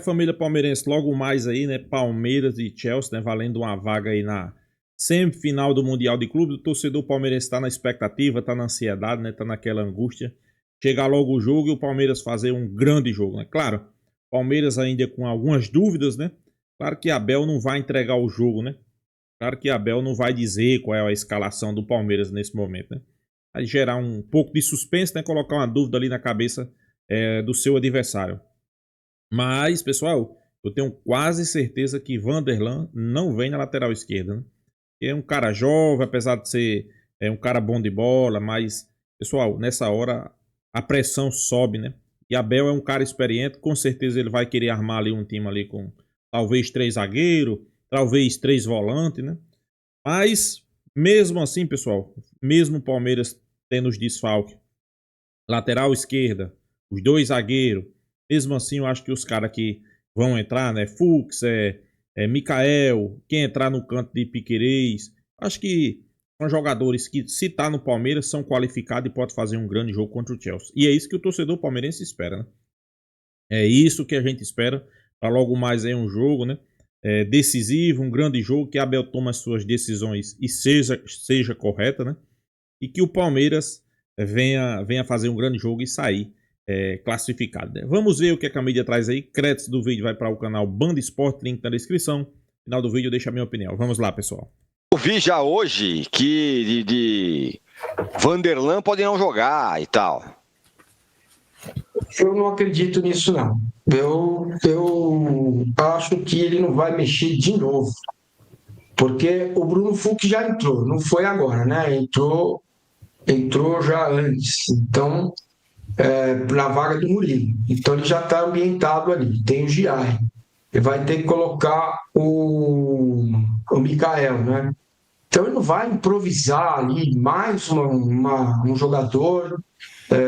Família palmeirense, logo mais aí, né? Palmeiras e Chelsea, né? Valendo uma vaga aí na semifinal do Mundial de Clubes. O torcedor palmeirense tá na expectativa, tá na ansiedade, né? Tá naquela angústia. Chegar logo o jogo e o Palmeiras fazer um grande jogo, né? Claro, Palmeiras ainda com algumas dúvidas, né? Claro que Abel não vai entregar o jogo, né? Claro que Abel não vai dizer qual é a escalação do Palmeiras nesse momento, né? Vai gerar um pouco de suspense, né? Colocar uma dúvida ali na cabeça do seu adversário. Mas, pessoal, eu tenho quase certeza que Vanderlan não vem na lateral esquerda, né? É um cara jovem, apesar de ser um cara bom de bola, mas, pessoal, nessa hora a pressão sobe, né? E Abel é um cara experiente, com certeza ele vai querer armar ali um time ali com talvez 3 zagueiros, talvez 3 volantes, né? Mas, mesmo assim, pessoal, mesmo o Palmeiras tendo os desfalques, lateral esquerda, os 2 zagueiros. Mesmo assim, eu acho que os caras que vão entrar, né? Fux, Mikael, quem entrar no canto de Piquerez, acho que são jogadores que, se tá no Palmeiras, são qualificados e podem fazer um grande jogo contra o Chelsea. E é isso que o torcedor palmeirense espera, né? É isso que a gente espera para logo mais aí um jogo, né? Decisivo, um grande jogo, que Abel toma as suas decisões e seja correta, né? E que o Palmeiras venha fazer um grande jogo e sair classificado. Né? Vamos ver o que a mídia traz aí. Créditos do vídeo vai para o canal Band Esporte, link na descrição. No final do vídeo eu deixo a minha opinião. Vamos lá, pessoal. Eu vi já hoje que de Vanderlan pode não jogar e tal. Eu não acredito nisso, não. Eu acho que ele não vai mexer de novo, porque o Bruno Fux já entrou, não foi agora, né? Entrou já antes, então, na vaga do Murilo. Então ele já está ambientado ali, tem o Giai. Ele vai ter que colocar o Mikael, né? Então ele não vai improvisar ali mais um jogador,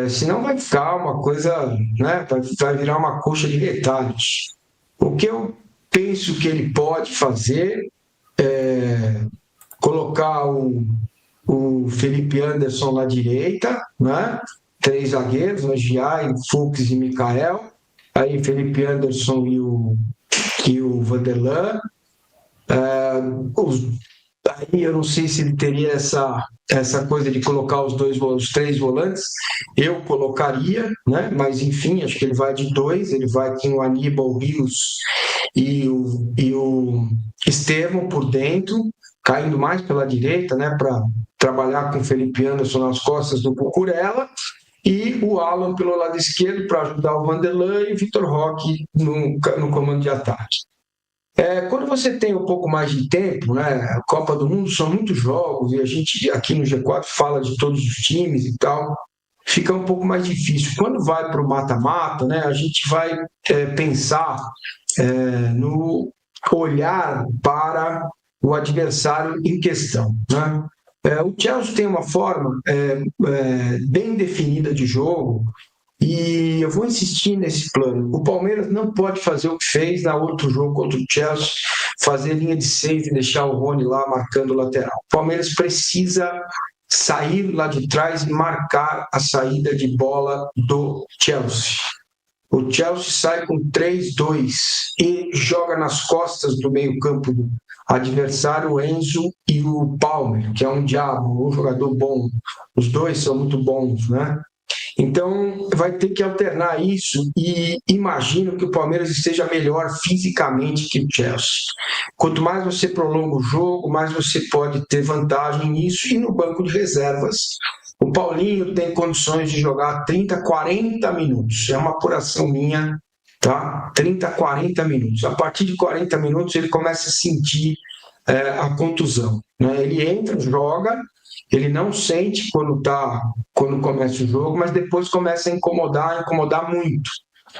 senão vai ficar uma coisa, né? Vai virar uma coxa de retalhos. O que eu penso que ele pode fazer é colocar o Felipe Anderson na direita, né? 3 zagueiros, né? Giai, Fux e Mikael. Aí Felipe Anderson e o Vanderlan. Aí eu não sei se ele teria essa coisa de colocar os 3 volantes. Eu colocaria, né? Mas enfim, acho que ele vai de 2, ele vai com o Aníbal Rios e o Estevão por dentro, caindo mais pela direita, né? Para trabalhar com o Felipe Anderson nas costas do Cucurella, e o Alan pelo lado esquerdo para ajudar o Vanderlan e o Vitor Roque no comando de ataque. Quando você tem um pouco mais de tempo, né, a Copa do Mundo são muitos jogos e a gente aqui no G4 fala de todos os times e tal, fica um pouco mais difícil. Quando vai para o mata-mata, né, a gente vai pensar no olhar para o adversário em questão, né? O Chelsea tem uma forma bem definida de jogo, e eu vou insistir nesse plano. O Palmeiras não pode fazer o que fez na outro jogo contra o Chelsea, fazer linha de 6 e deixar o Rony lá marcando o lateral. O Palmeiras precisa sair lá de trás e marcar a saída de bola do Chelsea. O Chelsea sai com 3-2 e joga nas costas do meio-campo do adversário o Enzo e o Palmer, que é um diabo, um jogador bom. Os dois são muito bons, né? Então, vai ter que alternar isso, e imagino que o Palmeiras esteja melhor fisicamente que o Chelsea. Quanto mais você prolonga o jogo, mais você pode ter vantagem nisso. E no banco de reservas, o Paulinho tem condições de jogar 30, 40 minutos. É uma apuração minha, tá? 30, 40 minutos. A partir de 40 minutos, ele começa a sentir a contusão, né? Ele entra, joga, ele não sente quando começa o jogo, mas depois começa a incomodar muito.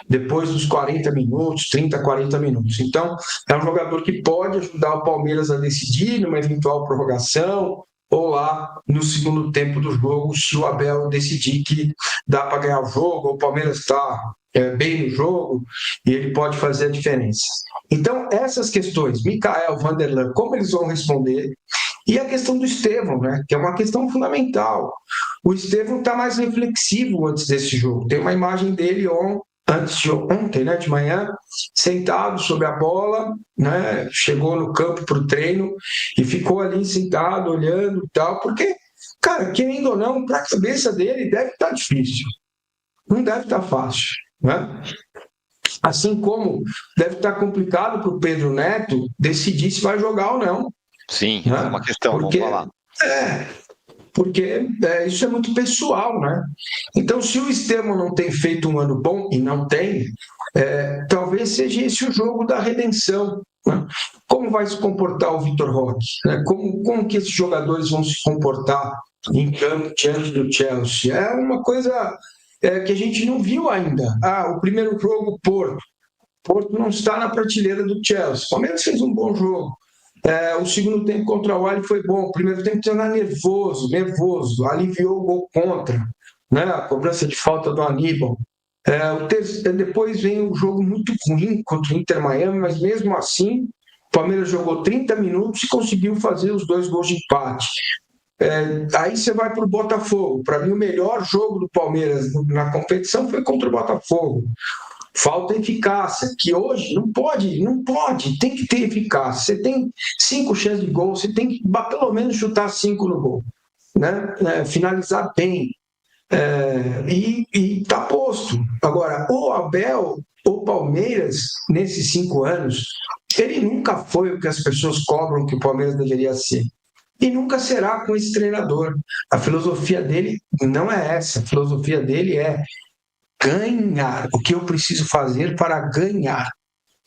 Depois dos 40 minutos, 30, 40 minutos. Então, é um jogador que pode ajudar o Palmeiras a decidir numa eventual prorrogação, ou lá no segundo tempo do jogo, se o Abel decidir que dá para ganhar o jogo, ou o Palmeiras está bem no jogo, e ele pode fazer a diferença. Então, essas questões, Mikael, Vanderlan, como eles vão responder? E a questão do Estevão, né, que é uma questão fundamental. O Estevão está mais reflexivo antes desse jogo. Tem uma imagem dele ontem, né, de manhã, sentado sobre a bola, né, chegou no campo para o treino e ficou ali sentado, olhando e tal, porque, cara, querendo ou não, para a cabeça dele deve estar difícil, não deve estar fácil, né? Assim como deve estar complicado para o Pedro Neto decidir se vai jogar ou não. Sim, Né? essa é uma questão, Porque, vamos falar. Porque isso é muito pessoal, né? Então, se o Estevão não tem feito um ano bom, e não tem, talvez seja esse o jogo da redenção. Né? Como vai se comportar o Vitor Roque? Né? Como que esses jogadores vão se comportar em campo diante do Chelsea? É uma coisa que a gente não viu ainda. O primeiro jogo, Porto não está na prateleira do Chelsea. O Palmeiras fez um bom jogo. O segundo tempo contra o Ali foi bom. O primeiro tempo estava nervoso, aliviou o gol contra, né? A cobrança de falta do Aníbal. Depois vem um jogo muito ruim contra o Inter Miami, mas mesmo assim, o Palmeiras jogou 30 minutos e conseguiu fazer os 2 gols de empate. Aí você vai para o Botafogo. Para mim, o melhor jogo do Palmeiras na competição foi contra o Botafogo. Falta eficácia, que hoje não pode, tem que ter eficácia. Você tem 5 chances de gol, você tem que pelo menos chutar 5 no gol, né? Finalizar bem. E tá posto. Agora, o Abel, o Palmeiras, nesses 5 anos, ele nunca foi o que as pessoas cobram que o Palmeiras deveria ser. E nunca será com esse treinador. A filosofia dele não é essa. A filosofia dele é ganhar, o que eu preciso fazer para ganhar,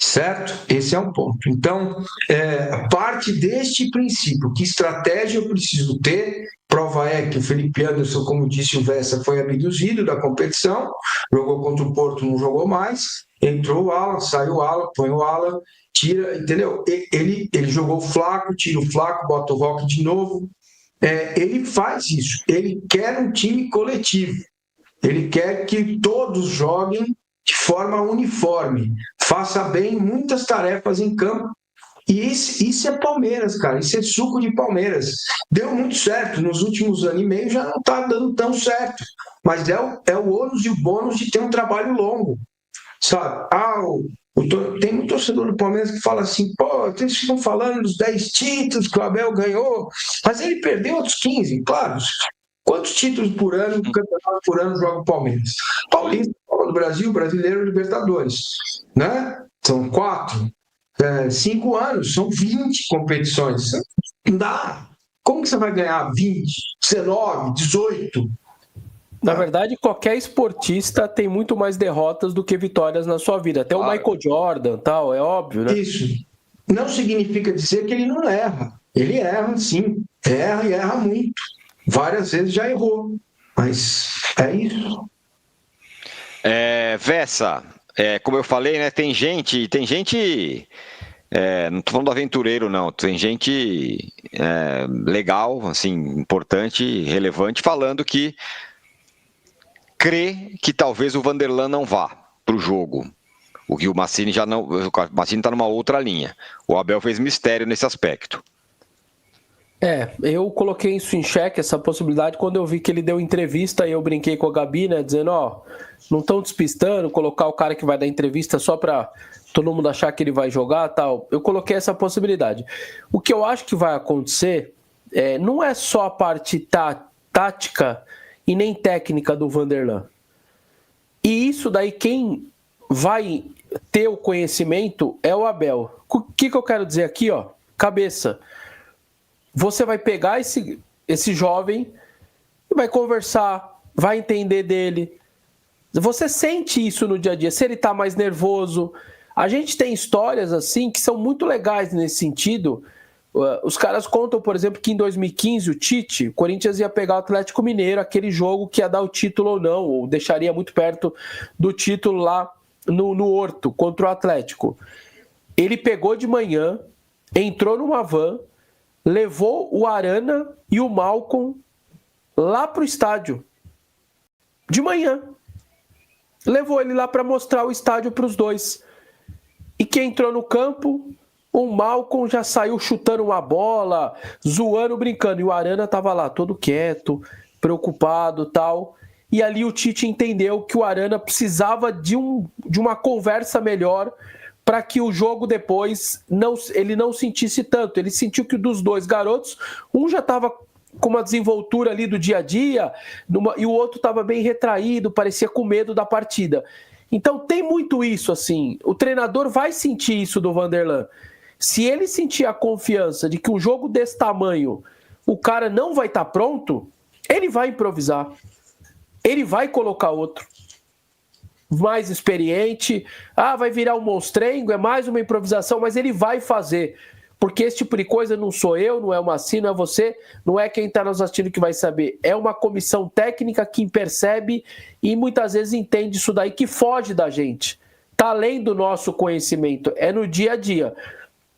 certo? Esse é um ponto. Então, parte deste princípio, que estratégia eu preciso ter, prova é que o Felipe Anderson, como disse o Vessa, foi abduzido da competição, jogou contra o Porto, não jogou mais, entrou o Alan, saiu o Alan, põe o Alan, tira, entendeu? Ele jogou o Flaco, tira o Flaco, bota o Roque de novo, ele faz isso, ele quer um time coletivo. Ele quer que todos joguem de forma uniforme, faça bem muitas tarefas em campo. E isso é Palmeiras, cara. Isso é suco de Palmeiras. Deu muito certo. Nos últimos anos e meio já não está dando tão certo. Mas é o ônus e o bônus de ter um trabalho longo. Sabe? Tem muito torcedor do Palmeiras que fala assim, vocês ficam falando dos 10 títulos que o Abel ganhou, mas ele perdeu outros 15, claro. Quantos títulos por ano, campeonato por ano joga o Palmeiras? Paulista, Copa do Brasil, Brasileiro e Libertadores. Né? São 4, 5 anos, são 20 competições. Não dá. Como que você vai ganhar 20, 19, 18? Na verdade, qualquer esportista tem muito mais derrotas do que vitórias na sua vida. Até o Michael Jordan, tal, é óbvio, né? Isso. Não significa dizer que ele não erra. Ele erra, sim. Erra e erra muito. Várias vezes já errou, mas é isso. Vessa, como eu falei, né, tem gente, não estou falando do aventureiro, não, tem gente legal, assim, importante, relevante, falando que crê que talvez o Vanderlan não vá para o jogo. O que o Mancini já não, o Mancini está numa outra linha. O Abel fez mistério nesse aspecto. Eu coloquei isso em xeque, essa possibilidade, quando eu vi que ele deu entrevista e eu brinquei com a Gabi, né, dizendo, não estão despistando, colocar o cara que vai dar entrevista só para todo mundo achar que ele vai jogar, tal. Eu coloquei essa possibilidade. O que eu acho que vai acontecer não é só a parte tática e nem técnica do Vanderlan. E isso daí, quem vai ter o conhecimento é o Abel. O que eu quero dizer aqui, cabeça. Você vai pegar esse jovem e vai conversar, vai entender dele. Você sente isso no dia a dia, se ele está mais nervoso. A gente tem histórias assim que são muito legais nesse sentido. Os caras contam, por exemplo, que em 2015 o Corinthians ia pegar o Atlético Mineiro, aquele jogo que ia dar o título ou não, ou deixaria muito perto do título lá no Horto, contra o Atlético. Ele pegou de manhã, entrou numa van, levou o Arana e o Malcom lá pro estádio. De manhã. Levou ele lá para mostrar o estádio para os dois. E quem entrou no campo, o Malcom já saiu chutando uma bola, zoando, brincando. E o Arana estava lá todo quieto, preocupado, tal. e ali o Tite entendeu que o Arana precisava de uma conversa melhor para que o jogo depois ele não sentisse tanto. Ele sentiu que dos dois garotos, um já estava com uma desenvoltura ali do dia a dia, e o outro estava bem retraído, parecia com medo da partida. Então tem muito isso, assim, o treinador vai sentir isso do Vanderlan. Se ele sentir a confiança de que um jogo desse tamanho, o cara não vai estar pronto, ele vai improvisar. Ele vai colocar outro mais experiente, vai virar um monstrengo, é mais uma improvisação, mas ele vai fazer. Porque esse tipo de coisa não sou eu, não é o Massino, não é você, não é quem está nos assistindo que vai saber. É uma comissão técnica que percebe e muitas vezes entende isso daí, que foge da gente. Está além do nosso conhecimento, é no dia a dia.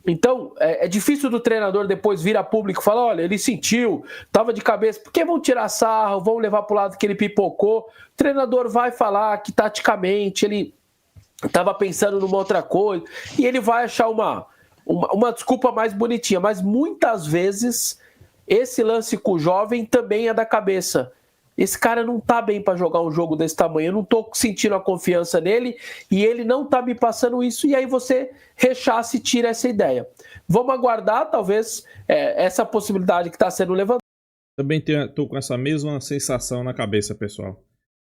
Então, é difícil do treinador depois vir a público e falar, olha, ele sentiu, estava de cabeça, porque vão tirar sarro, vão levar para o lado que ele pipocou. O treinador vai falar que taticamente ele estava pensando numa outra coisa e ele vai achar uma desculpa mais bonitinha, mas muitas vezes esse lance com o jovem também é da cabeça. Esse cara não tá bem para jogar um jogo desse tamanho, eu não tô sentindo a confiança nele e ele não tá me passando isso, e aí você rechaça e tira essa ideia. Vamos aguardar, talvez, essa possibilidade que está sendo levantada. Também tô com essa mesma sensação na cabeça, pessoal.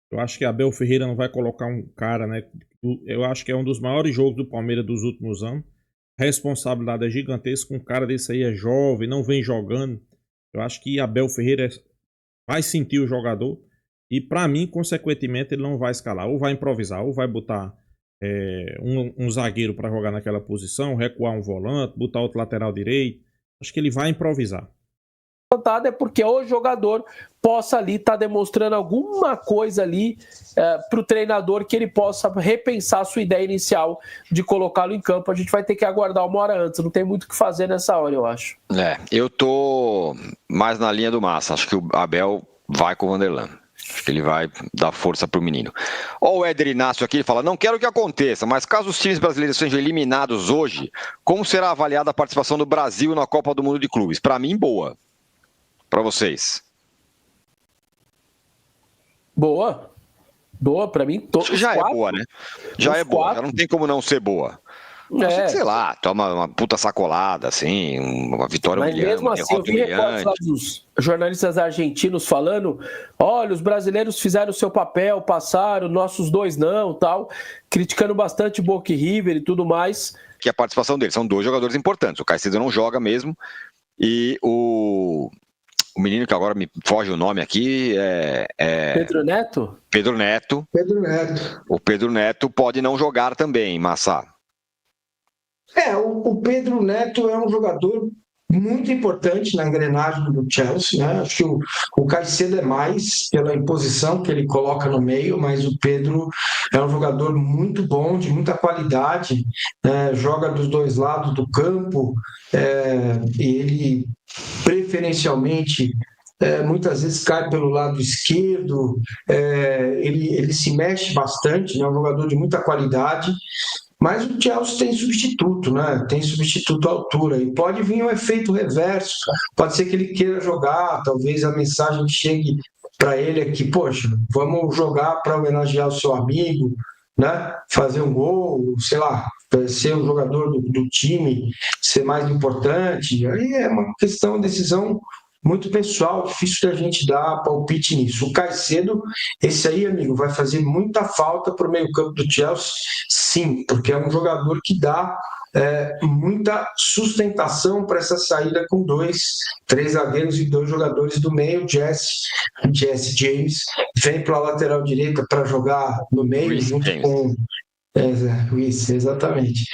Eu acho que Abel Ferreira não vai colocar um cara, né? Eu acho que é um dos maiores jogos do Palmeiras dos últimos anos. A responsabilidade é gigantesca, um cara desse aí é jovem, não vem jogando. Eu acho que Abel Ferreira vai sentir o jogador e, para mim, consequentemente, ele não vai escalar. Ou vai improvisar, ou vai botar um zagueiro para jogar naquela posição, recuar um volante, botar outro lateral direito. Acho que ele vai improvisar. É porque o jogador possa ali estar demonstrando alguma coisa ali para o treinador, que ele possa repensar a sua ideia inicial de colocá-lo em campo. A gente vai ter que aguardar uma hora antes, não tem muito o que fazer nessa hora, eu acho. Eu tô mais na linha do Massa, acho que o Abel vai com o Vanderlan. Acho que ele vai dar força pro menino. Ó, o Éder Inácio aqui, ele fala, não quero que aconteça, mas caso os times brasileiros sejam eliminados hoje, como será avaliada a participação do Brasil na Copa do Mundo de Clubes? Para mim, boa. Para vocês? Boa, para mim todos. Já é boa, né? Já é boa, já não tem como não ser boa. Sei lá, toma uma puta sacolada, assim, uma vitória humilhante. Mas mesmo assim, eu vi recortes lá dos jornalistas argentinos falando, olha, os brasileiros fizeram o seu papel, passaram, nossos dois não, tal, criticando bastante Boca e River e tudo mais. Que a participação deles, são dois jogadores importantes, o Caicedo não joga mesmo, e o menino que agora me foge o nome aqui Pedro Neto? Pedro Neto. O Pedro Neto pode não jogar também, Massa. O Pedro Neto é um jogador muito importante na engrenagem do Chelsea, né? Acho que o Caicedo é mais pela imposição que ele coloca no meio, mas o Pedro é um jogador muito bom, de muita qualidade, joga dos dois lados do campo, e ele preferencialmente muitas vezes cai pelo lado esquerdo, ele se mexe bastante, né? É um jogador de muita qualidade. Mas o Chelsea tem substituto, né? Tem substituto à altura. E pode vir um efeito reverso. Pode ser que ele queira jogar, talvez a mensagem que chegue para ele é que, poxa, vamos jogar para homenagear o seu amigo, né? Fazer um gol, sei lá, ser o jogador do time, ser mais importante. Aí é uma questão, decisão muito pessoal, difícil da gente dar palpite nisso. O Caicedo, esse aí, amigo, vai fazer muita falta para o meio-campo do Chelsea, sim, porque é um jogador que dá muita sustentação para essa saída com três zagueiros e dois jogadores do meio. Jesse James vem para a lateral direita para jogar no meio, junto com isso, exatamente.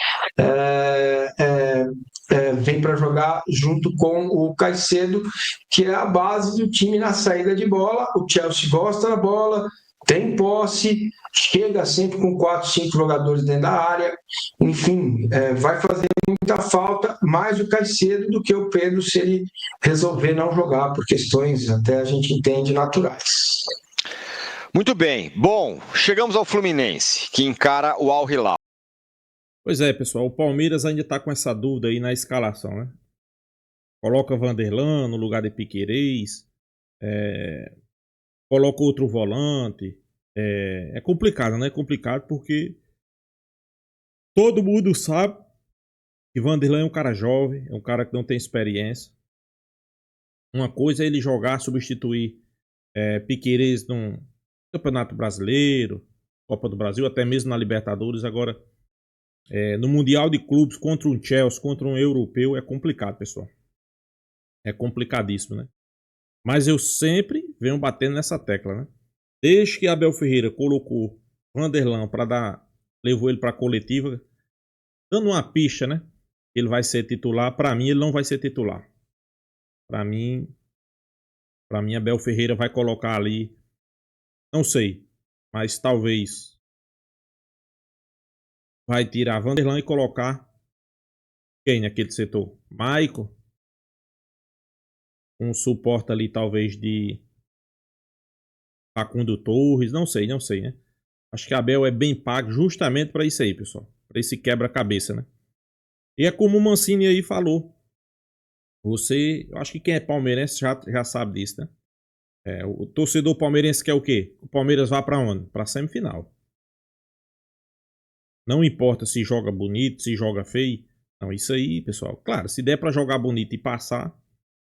Vem para jogar junto com o Caicedo, que é a base do time na saída de bola. O Chelsea gosta da bola, tem posse, chega sempre com 4, 5 jogadores dentro da área. Enfim, vai fazer muita falta mais o Caicedo do que o Pedro, se ele resolver não jogar, por questões até a gente entende naturais. Muito bem. Bom, chegamos ao Fluminense, que encara o Al Hilal. Pois é, pessoal, o Palmeiras ainda está com essa dúvida aí na escalação, né? Coloca Vanderlan no lugar de Piquerez. coloca outro volante. É complicado, né? É complicado porque todo mundo sabe que Vanderlan é um cara jovem, é um cara que não tem experiência. Uma coisa é ele jogar, substituir Piquerez num Campeonato Brasileiro, Copa do Brasil, até mesmo na Libertadores. Agora, no Mundial de Clubes, contra um Chelsea, contra um europeu, é complicado, pessoal. É complicadíssimo, né? Mas eu sempre venho batendo nessa tecla, né? Desde que Abel Ferreira colocou Vanderlan levou ele para a coletiva, dando uma picha, né? Ele vai ser titular. Para mim, ele não vai ser titular. Para mim, Abel Ferreira vai colocar ali, não sei, mas talvez vai tirar Vanderlan e colocar quem naquele setor? Maicon, um suporte ali talvez de Facundo Torres, não sei, né? Acho que Abel é bem pago justamente para isso aí, pessoal. Para esse quebra-cabeça, né? E é como o Mancini aí falou. Eu acho que quem é palmeirense já sabe disso, né? O torcedor palmeirense quer o quê? O Palmeiras vá para onde? Para semifinal. Não importa se joga bonito, se joga feio. Não, isso aí, pessoal. Claro, se der para jogar bonito e passar,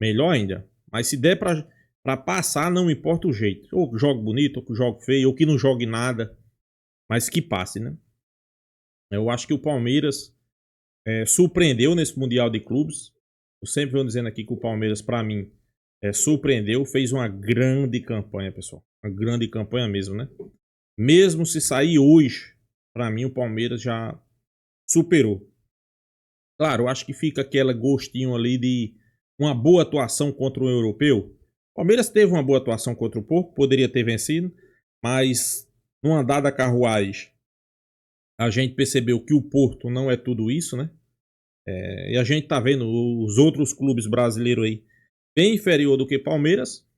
melhor ainda. Mas se der para passar, não importa o jeito. Ou que jogue bonito, ou que jogue feio, ou que não jogue nada. Mas que passe, né? Eu acho que o Palmeiras surpreendeu nesse Mundial de Clubes. Eu sempre venho dizendo aqui que o Palmeiras, para mim, surpreendeu. Fez uma grande campanha, pessoal. Uma grande campanha mesmo, né? Mesmo se sair hoje, para mim o Palmeiras já superou. Claro, eu acho que fica aquele gostinho ali de uma boa atuação contra o europeu. O Palmeiras teve uma boa atuação contra o Porto, poderia ter vencido, mas numa dada carruagem, a gente percebeu que o Porto não é tudo isso, né? E a gente tá vendo os outros clubes brasileiros aí bem inferior do que Palmeiras,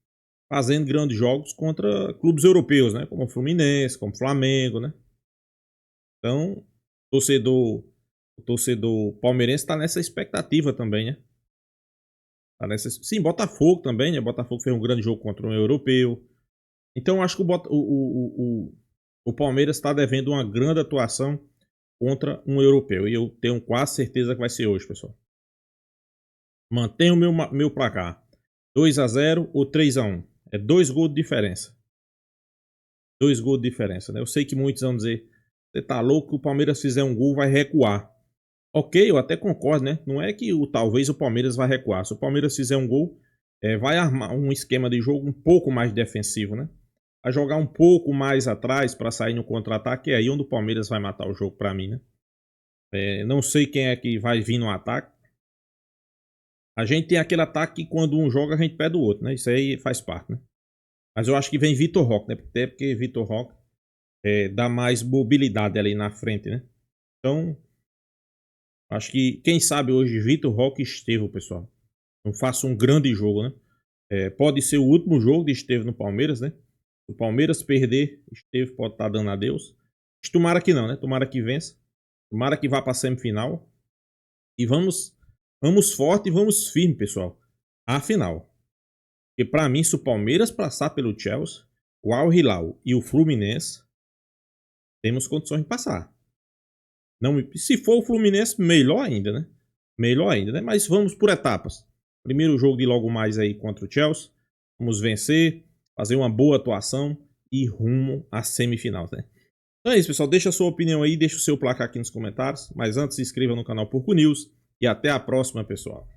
fazendo grandes jogos contra clubes europeus, né? Como o Fluminense, como o Flamengo, né? Então, o torcedor palmeirense está nessa expectativa também, né? Sim, Botafogo também, né? Botafogo fez um grande jogo contra um europeu. Então, acho que o Palmeiras está devendo uma grande atuação contra um europeu. E eu tenho quase certeza que vai ser hoje, pessoal. Mantenha o meu placar. 2-0 ou 3-1. É 2 gols de diferença. 2 gols de diferença, né? Eu sei que muitos vão dizer, você tá louco que o Palmeiras fizer um gol vai recuar. Ok, eu até concordo, né? Não é que talvez o Palmeiras vai recuar. Se o Palmeiras fizer um gol, vai armar um esquema de jogo um pouco mais defensivo, né? Vai jogar um pouco mais atrás para sair no contra-ataque. É aí onde o Palmeiras vai matar o jogo para mim, né? Não sei quem é que vai vir no ataque. A gente tem aquele ataque que quando um joga a gente pede o outro, né? Isso aí faz parte, né? Mas eu acho que vem Vitor Roque, né? Até porque Vitor Roque dá mais mobilidade ali na frente, né? Então, acho que quem sabe hoje Vitor Roque e Estevão, pessoal. Não faça um grande jogo, né? Pode ser o último jogo de Estevão no Palmeiras, né? Se o Palmeiras perder, Estevão pode estar dando adeus. Mas tomara que não, né? Tomara que vença. Tomara que vá para a semifinal. E vamos forte e vamos firme, pessoal. A final. Porque para mim, se o Palmeiras passar pelo Chelsea, o Al Hilal e o Fluminense, temos condições de passar. Não, se for o Fluminense, melhor ainda, né? Melhor ainda, né? Mas vamos por etapas. Primeiro jogo de logo mais aí contra o Chelsea. Vamos vencer, fazer uma boa atuação e rumo à semifinal, né? Então é isso, pessoal. Deixa a sua opinião aí, deixa o seu placar aqui nos comentários. Mas antes, se inscreva no canal Porco News e até a próxima, pessoal.